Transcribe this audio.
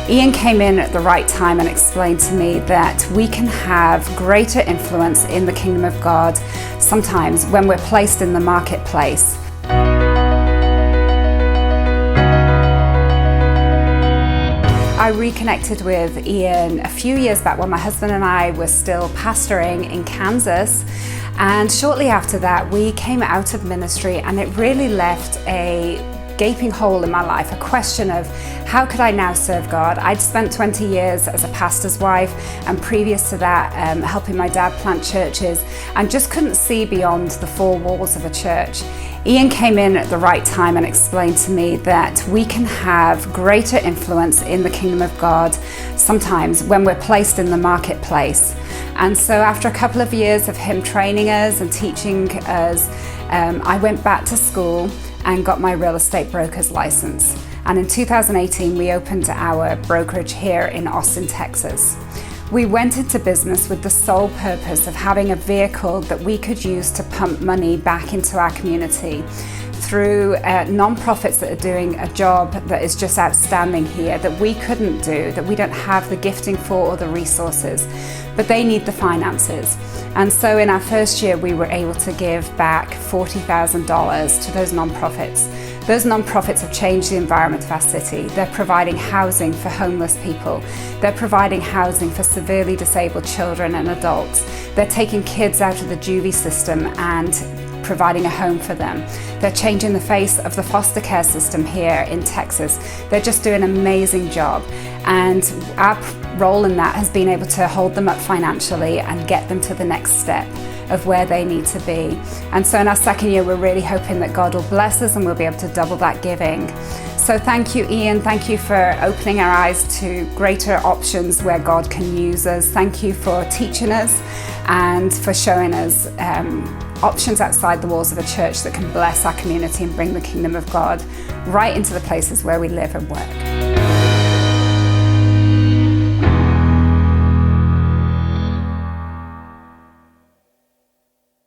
Ian came in at the right time and explained to me that we can have greater influence in the kingdom of God sometimes when we're placed in the marketplace. I reconnected with Ian a few years back when my husband and I were still pastoring in Kansas, and shortly after that we came out of ministry, and it really left a gaping hole in my life, a question of how could I now serve God? I'd spent 20 years as a pastor's wife, and previous to that helping my dad plant churches, and just couldn't see beyond the four walls of a church. Ian came in at the right time and explained to me that we can have greater influence in the kingdom of God sometimes when we're placed in the marketplace. And so after a couple of years of him training us and teaching us, I went back to school and got my real estate broker's license. And in 2018, we opened our brokerage here in Austin, Texas. We went into business with the sole purpose of having a vehicle that we could use to pump money back into our community through non-profits that are doing a job that is just outstanding here, that we couldn't do, that we don't have the gifting for or the resources, but they need the finances. And so in our first year, we were able to give back $40,000 to those non-profits. Those non-profits have changed the environment of our city. They're providing housing for homeless people. They're providing housing for severely disabled children and adults. They're taking kids out of the juvie system and providing a home for them. They're changing the face of the foster care system here in Texas. They're just doing an amazing job. And our role in that has been able to hold them up financially and get them to the next step of where they need to be. And so in our second year, we're really hoping that God will bless us and we'll be able to double that giving. So thank you, Ian. Thank you for opening our eyes to greater options where God can use us. Thank you for teaching us and for showing us options outside the walls of a church that can bless our community and bring the kingdom of God right into the places where we live and work.